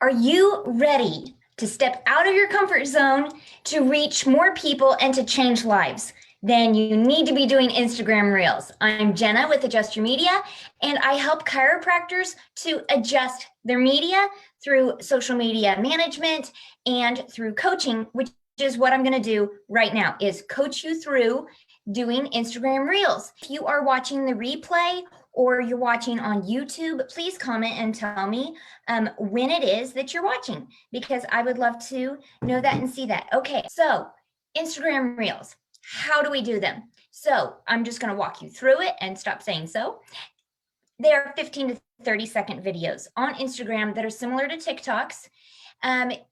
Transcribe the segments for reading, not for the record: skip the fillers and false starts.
Are you ready to step out of your comfort zone to reach more people and to change lives? Then you need to be doing Instagram Reels. I'm Jenna with Adjust Your Media, and I help chiropractors to adjust their media through social media management and through coaching, which is what I'm going to do right now, is coach you through doing Instagram Reels. If you are watching the replay or you're watching on YouTube, please comment and tell me when it is that you're watching, because I would love to know that and see that. Okay, so Instagram Reels, how do we do them? So I'm just going to walk you through it and stop saying so. They are 15 to 30-second videos on Instagram that are similar to Tik Toks.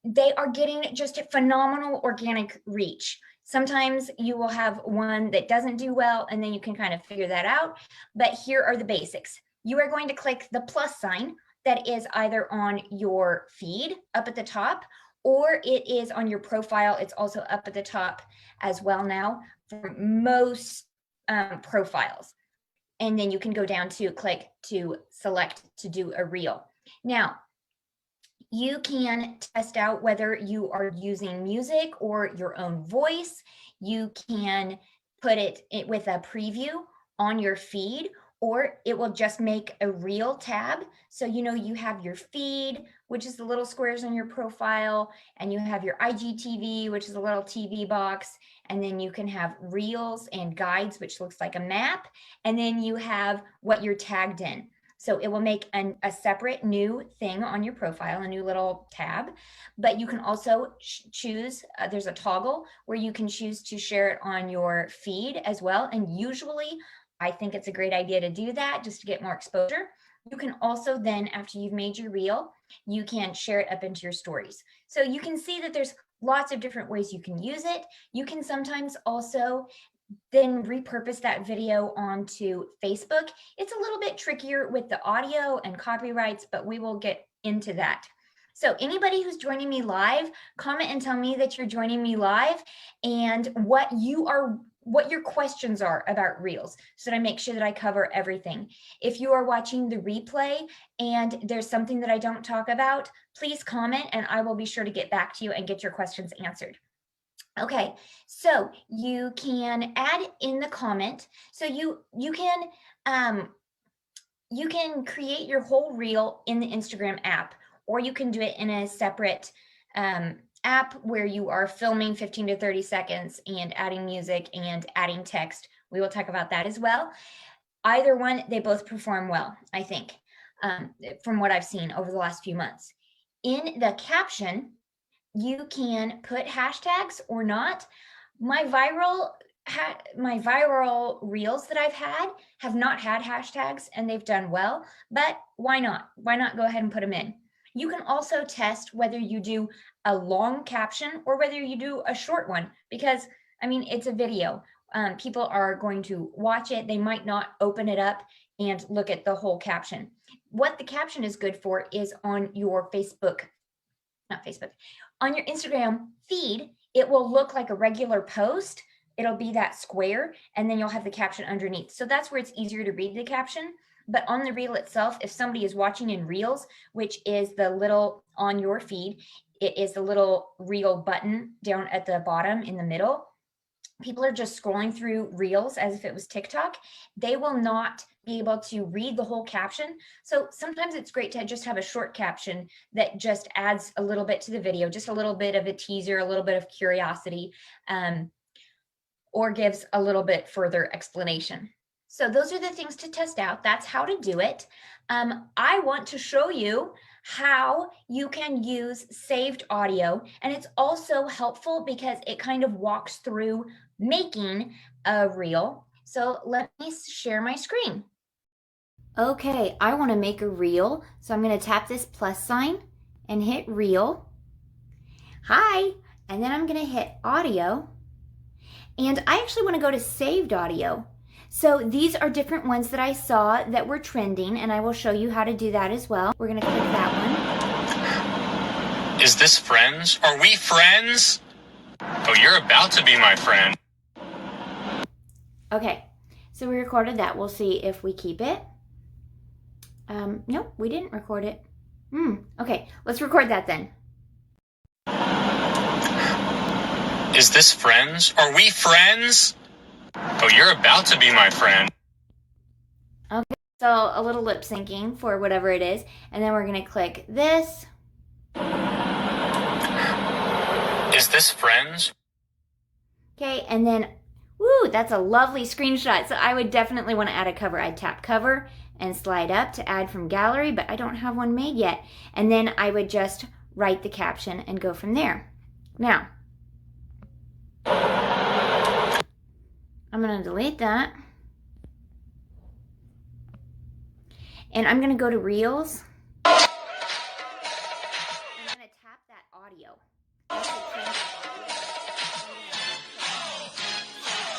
They are getting just a phenomenal organic reach. Sometimes you will have one that doesn't do well, and then you can kind of figure that out. But here are the basics. You are going to click the plus sign that is either on your feed up at the top, or it is on your profile. It's also up at the top as well now for most profiles. And then you can go down to click to select to do a reel. Now, you can test out whether you are using music or your own voice. You can put it with a preview on your feed, or it will just make a reel tab. So, you have your feed, which is the little squares on your profile, and you have your IGTV, which is a little TV box. And then you can have reels and guides, which looks like a map. And then you have what you're tagged in. So it will make a separate new thing on your profile, a new little tab, but you can also choose, there's a toggle where you can choose to share it on your feed as well. And usually I think it's a great idea to do that just to get more exposure. You can also then, after you've made your reel, you can share it up into your stories. So you can see that there's lots of different ways you can use it. You can sometimes also then repurpose that video onto Facebook. It's a little bit trickier with the audio and copyrights, but we will get into that. So anybody who's joining me live, comment and tell me that you're joining me live and what your questions are about Reels, so that I make sure that I cover everything. If you are watching the replay and there's something that I don't talk about, please comment and I will be sure to get back to you and get your questions answered. Okay, so you can add in the comment. So you can create your whole reel in the Instagram app, or you can do it in a separate app where you are filming 15 to 30 seconds and adding music and adding text. We will talk about that as well. Either one, they both perform well, I think, from what I've seen over the last few months. In the caption, you can put hashtags or not. My viral reels that I've had have not had hashtags and they've done well, but why not? Why not go ahead and put them in? You can also test whether you do a long caption or whether you do a short one, because it's a video. People are going to watch it. They might not open it up and look at the whole caption. What the caption is good for is on your on your Instagram feed, it will look like a regular post. It'll be that square, and then you'll have the caption underneath. So that's where it's easier to read the caption. But on the reel itself, if somebody is watching in Reels, which is the little on your feed, it is the little reel button down at the bottom in the middle. People are just scrolling through Reels as if it was TikTok. They will not be able to read the whole caption. So sometimes it's great to just have a short caption that just adds a little bit to the video, just a little bit of a teaser, a little bit of curiosity, or gives a little bit further explanation. So those are the things to test out. That's how to do it. I want to show you how you can use saved audio, and it's also helpful because it kind of walks through making a reel. So let me share my screen. Okay, I want to make a reel, so I'm going to tap this plus sign and hit reel. Hi, and then I'm going to hit audio, and I actually want to go to saved audio. So these are different ones that I saw that were trending, and I will show you how to do that as well. We're going to click that one. Is this friends? Are we friends? Oh, you're about to be my friend. Okay, so we recorded that. We'll see if we keep it. Nope, we didn't record it. Okay, let's record that then. Is this friends? Are we friends? Oh, you're about to be my friend. Okay, so a little lip syncing for whatever it is, and then we're gonna click this. Is this friends? Okay, and then, woo, that's a lovely screenshot. So I would definitely want to add a cover. I'd tap cover and slide up to add from gallery, but I don't have one made yet. And then I would just write the caption and go from there. Now, I'm going to delete that. And I'm going to go to Reels. I'm going to tap that audio. That's the trend of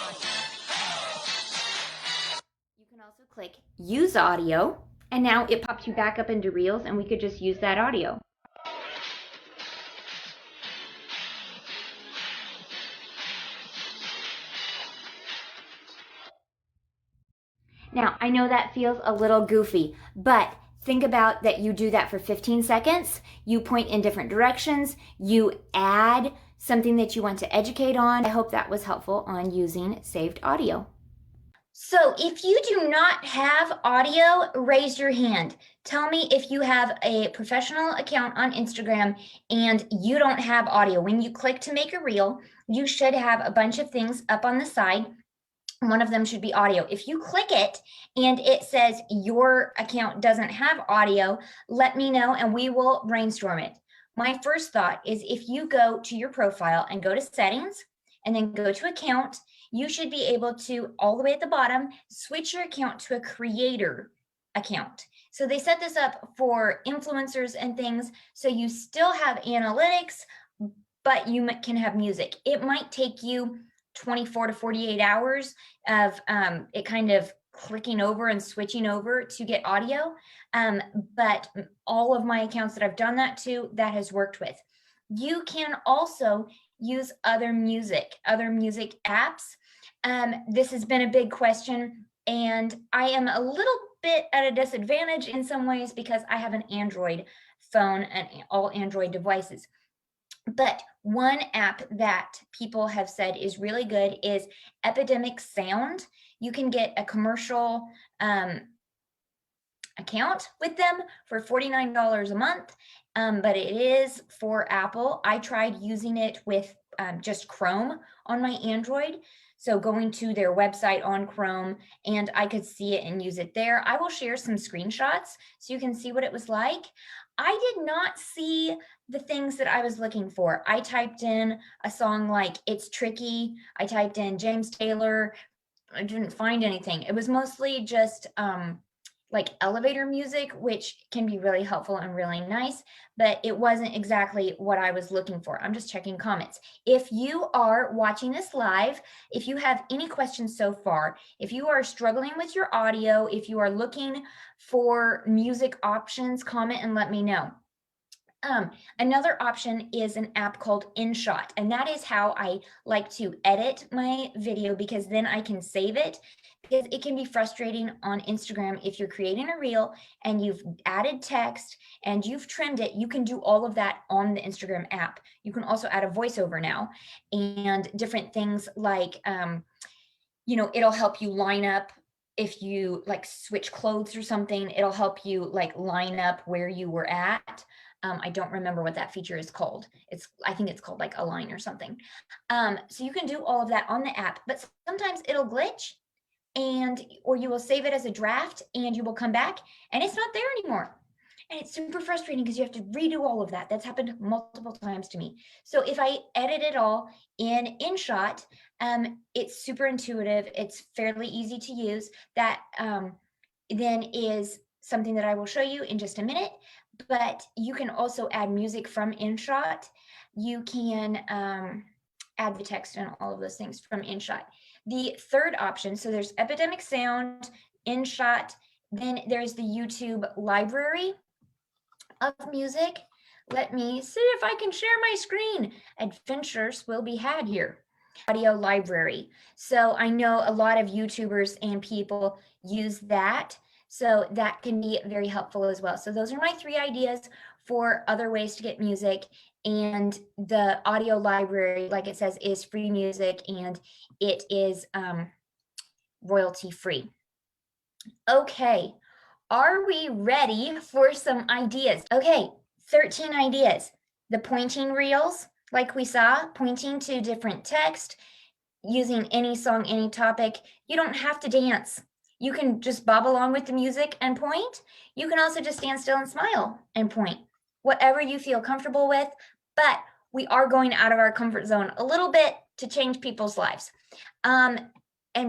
audio. You can also click use audio, and now it pops you back up into Reels, and we could just use that audio. Now, I know that feels a little goofy, but think about that you do that for 15 seconds. You point in different directions. You add something that you want to educate on. I hope that was helpful on using saved audio. So if you do not have audio, raise your hand. Tell me if you have a professional account on Instagram and you don't have audio. When you click to make a reel, you should have a bunch of things up on the side. One of them should be audio. If you click it and it says your account doesn't have audio, let me know and we will brainstorm it. My first thought is if you go to your profile and go to settings and then go to account, you should be able to, all the way at the bottom, switch your account to a creator account. So they set this up for influencers and things, so you still have analytics, but you can have music. It might take you 24 to 48 hours of it kind of clicking over and switching over to get audio. But all of my accounts that I've done that to, that has worked with. You can also use other music apps. This has been a big question, and I am a little bit at a disadvantage in some ways because I have an Android phone and all Android devices. But one app that people have said is really good is Epidemic Sound. You can get a commercial account with them for $49 a month, but it is for Apple. I tried using it with just Chrome on my Android. So going to their website on Chrome, and I could see it and use it there. I will share some screenshots so you can see what it was like. I did not see the things that I was looking for. I typed in a song like It's Tricky. I typed in James Taylor. I didn't find anything. It was mostly just like elevator music, which can be really helpful and really nice, but it wasn't exactly what I was looking for. I'm just checking comments. If you are watching this live, if you have any questions so far, if you are struggling with your audio, if you are looking for music options, comment and let me know. Another option is an app called InShot, and that is how I like to edit my video because then I can save it. Because it can be frustrating on Instagram if you're creating a reel and you've added text and you've trimmed it, you can do all of that on the Instagram app. You can also add a voiceover now and different things like, it'll help you line up if you like switch clothes or something, it'll help you like line up where you were at. I don't remember what that feature is called. I think it's called like Align or something. So you can do all of that on the app, but sometimes it'll glitch or you will save it as a draft and you will come back and it's not there anymore. And it's super frustrating because you have to redo all of that. That's happened multiple times to me. So if I edit it all in InShot, it's super intuitive. It's fairly easy to use. That then is something that I will show you in just a minute. But you can also add music from InShot. You can add the text and all of those things from InShot. The third option, so there's Epidemic Sound, InShot, then there's the YouTube library of music. Let me see if I can share my screen. Adventures will be had here. Audio library. So I know a lot of YouTubers and people use that. So that can be very helpful as well. So those are my 3 ideas for other ways to get music. And the audio library, like it says, is free music, and it is royalty free. Okay, are we ready for some ideas? Okay, 13 ideas. The pointing reels, like we saw, pointing to different text, using any song, any topic. You don't have to dance. You can just bob along with the music and point. You can also just stand still and smile and point. Whatever you feel comfortable with, but we are going out of our comfort zone a little bit to change people's lives and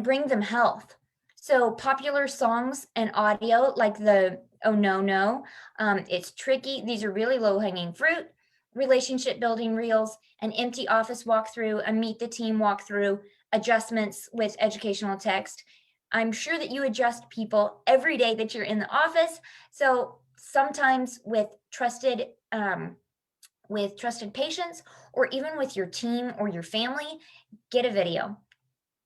bring them health. So popular songs and audio like the Oh No No, It's Tricky. These are really low hanging fruit. Relationship building reels, an empty office walkthrough, a meet the team walkthrough, adjustments with educational text. I'm sure that you adjust people every day that you're in the office. So sometimes with trusted patients, or even with your team or your family, get a video.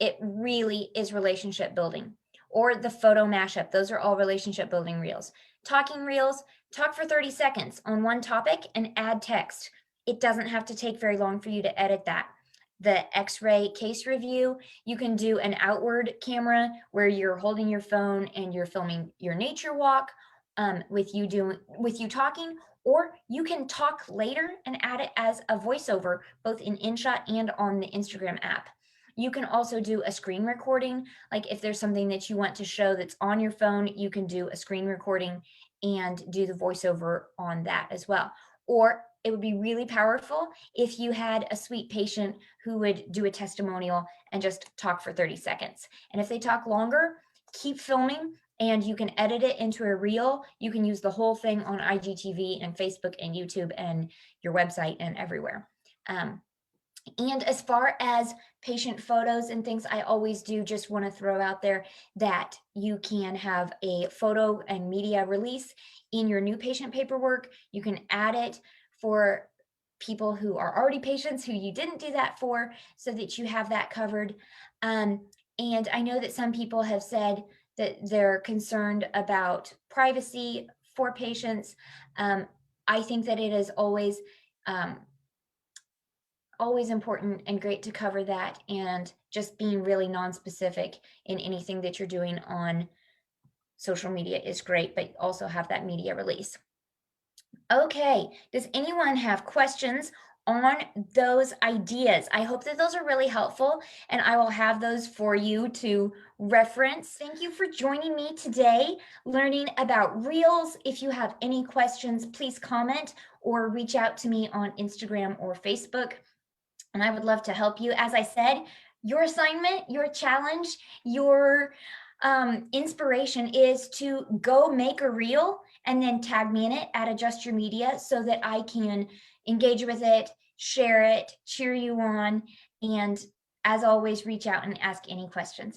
It really is relationship building. Or the photo mashup. Those are all relationship building reels. Talking reels, talk for 30 seconds on one topic and add text. It doesn't have to take very long for you to edit that. The X-ray case review, you can do an outward camera where you're holding your phone and you're filming your nature walk with you talking, or you can talk later and add it as a voiceover, both in InShot and on the Instagram app. You can also do a screen recording. Like if there's something that you want to show that's on your phone, you can do a screen recording and do the voiceover on that as well. Or it would be really powerful if you had a sweet patient who would do a testimonial and just talk for 30 seconds. And if they talk longer, keep filming and you can edit it into a reel. You can use the whole thing on IGTV and Facebook and YouTube and your website and everywhere. And as far as patient photos and things, I always do just want to throw out there that you can have a photo and media release in your new patient paperwork. You can add it for people who are already patients who you didn't do that for, so that you have that covered. And I know that some people have said that they're concerned about privacy for patients. I think that it is always important and great to cover that, and just being really non-specific in anything that you're doing on social media is great, but also have that media release. Okay, does anyone have questions on those ideas? I hope that those are really helpful, and I will have those for you to reference. Thank you for joining me today, learning about Reels. If you have any questions, please comment or reach out to me on Instagram or Facebook, and I would love to help you. As I said, your assignment, your challenge, your inspiration is to go make a reel and then tag me in it at Adjust Your Media, so that I can engage with it, share it, cheer you on, and as always, reach out and ask any questions.